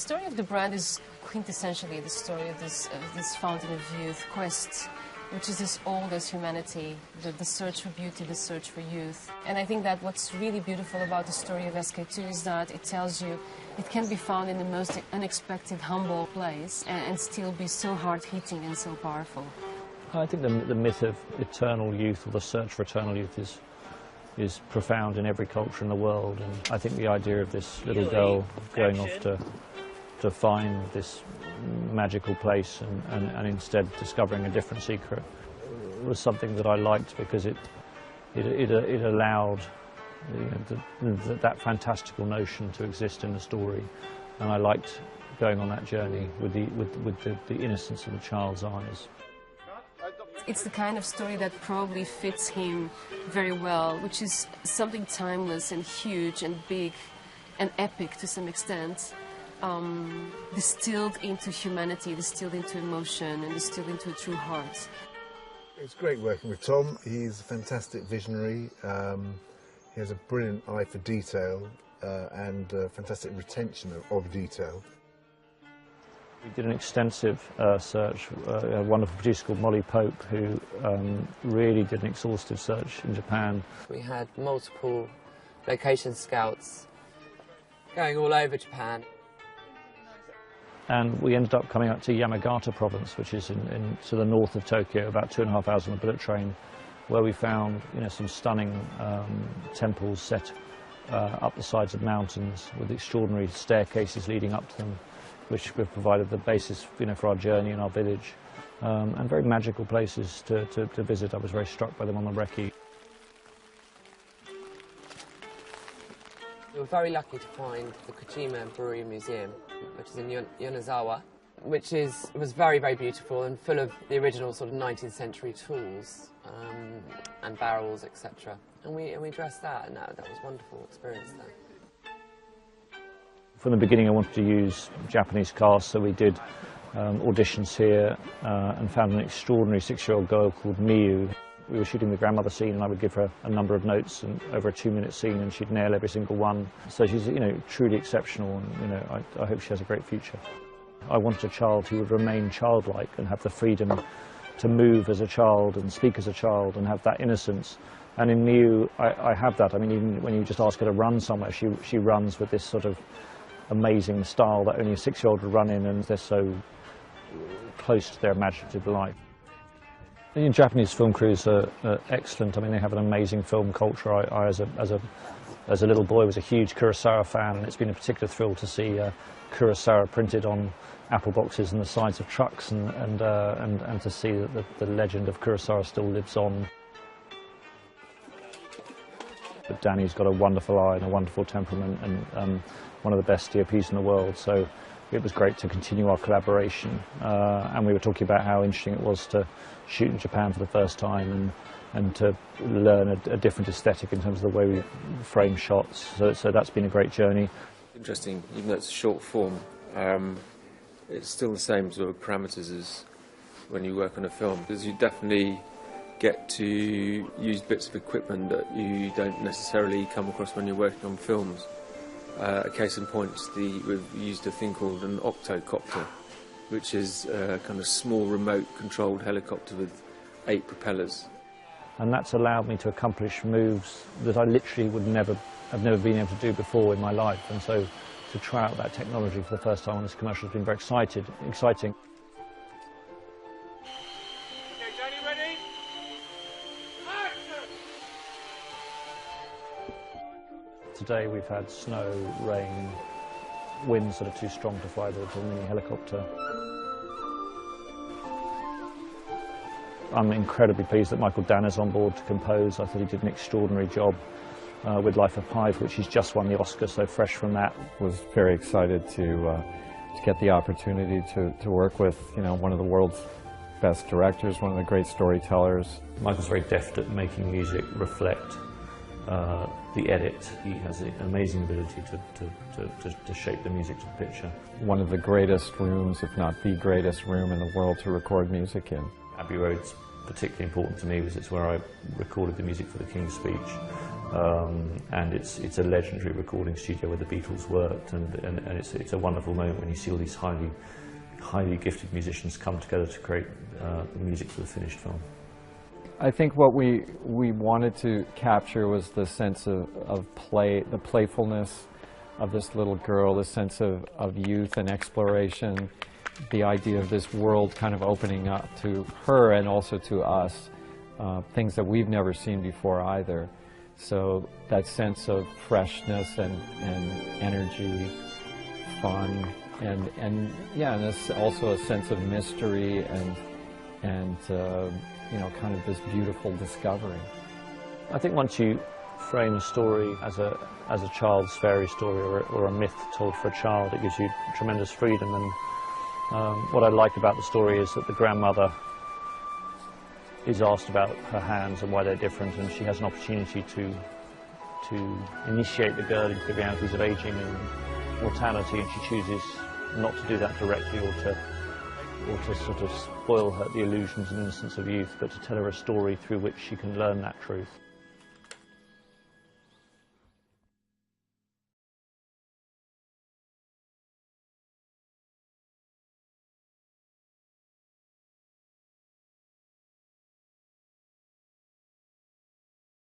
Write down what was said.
story of the brand is quintessentially the story of this fountain of youth quest, which is as old as humanity, the search for beauty, the search for youth. And I think that what's really beautiful about the story of SK2 is that it tells you it can be found in the most unexpected, humble place and still be so hard-hitting and so powerful. I think the myth of eternal youth, or the search for eternal youth, is profound in every culture in the world. And I think the idea of this little girl going off to find this magical place and instead discovering a different secret was something that I liked, because it allowed that fantastical notion to exist in the story, and I liked going on that journey with the innocence of the child's eyes. It's the kind of story that probably fits him very well, which is something timeless and huge and big and epic to some extent, distilled into humanity, distilled into emotion, and distilled into a true heart. It's great working with Tom. He's a fantastic visionary. He has a brilliant eye for detail and fantastic retention of detail. We did an extensive search. A wonderful producer called Molly Pope, who really did an exhaustive search in Japan. We had multiple location scouts going all over Japan. And we ended up coming up to Yamagata province, which is to the north of Tokyo, about 2.5 hours on a bullet train, where we found some stunning temples set up the sides of mountains with extraordinary staircases leading up to them, which have provided the basis for our journey and our village, and very magical places to visit. I was very struck by them on the recce. We were very lucky to find the Kojima Brewery Museum, which is in Yonezawa, which was very, very beautiful and full of the original sort of 19th century tools and barrels, etc. And we dressed that, and that was a wonderful experience there. From the beginning I wanted to use Japanese cast, so we did auditions here and found an extraordinary 6-year-old girl called Miyu. We were shooting the grandmother scene, and I would give her a number of notes and over a 2-minute scene, and she'd nail every single one. So she's truly exceptional, and I hope she has a great future. I wanted a child who would remain childlike and have the freedom to move as a child and speak as a child and have that innocence. And in Miyu, I have that. I mean, even when you just ask her to run somewhere, she runs with this sort of amazing style that only a 6-year-old would run in, and they're so close to their imaginative life. The Japanese film crews are excellent. I mean, they have an amazing film culture. I as a little boy, was a huge Kurosawa fan, and it's been a particular thrill to see Kurosawa printed on apple boxes and the sides of trucks, and to see that the legend of Kurosawa still lives on. But Danny's got a wonderful eye and a wonderful temperament, and one of the best DOPs in the world, so it was great to continue our collaboration. And we were talking about how interesting it was to shoot in Japan for the first time and to learn a different aesthetic in terms of the way we frame shots, so that's been a great journey. Interesting, even though it's short form, it's still the same sort of parameters as when you work on a film, because you definitely get to use bits of equipment that you don't necessarily come across when you're working on films. A case in point, we've used a thing called an octocopter, which is a kind of small remote-controlled helicopter with 8 propellers. And that's allowed me to accomplish moves that I literally have never been able to do before in my life. And so to try out that technology for the first time on this commercial has been very exciting. Okay, Johnny, ready? Action! Today we've had snow, rain, winds that are too strong to fly the mini helicopter. I'm incredibly pleased that Michael Dan is on board to compose. I thought he did an extraordinary job with Life of Pi, which he's just won the Oscar, so fresh from that. Was very excited to get the opportunity to work with one of the world's best directors, one of the great storytellers. Michael's very deft at making music reflect the edit. He has an amazing ability to shape the music to the picture. One of the greatest rooms, if not the greatest room in the world to record music in. Abbey Road's particularly important to me, because it's where I recorded the music for the King's Speech, and it's a legendary recording studio where the Beatles worked, and it's a wonderful moment when you see all these highly gifted musicians come together to create the music for the finished film. I think what we wanted to capture was the sense of play, the playfulness of this little girl, the sense of youth and exploration, the idea of this world kind of opening up to her and also to us, things that we've never seen before either. So that sense of freshness and energy, fun, and yeah, and there's also a sense of mystery and you know, kind of this beautiful discovery. I think once you frame a story as a child's fairy story or a myth told for a child, it gives you tremendous freedom. And what I like about the story is that the grandmother is asked about her hands and why they're different, and she has an opportunity to initiate the girl into the realities of aging and mortality, and she chooses not to do that directly or to sort of spoil her the illusions and innocence of youth, but to tell her a story through which she can learn that truth.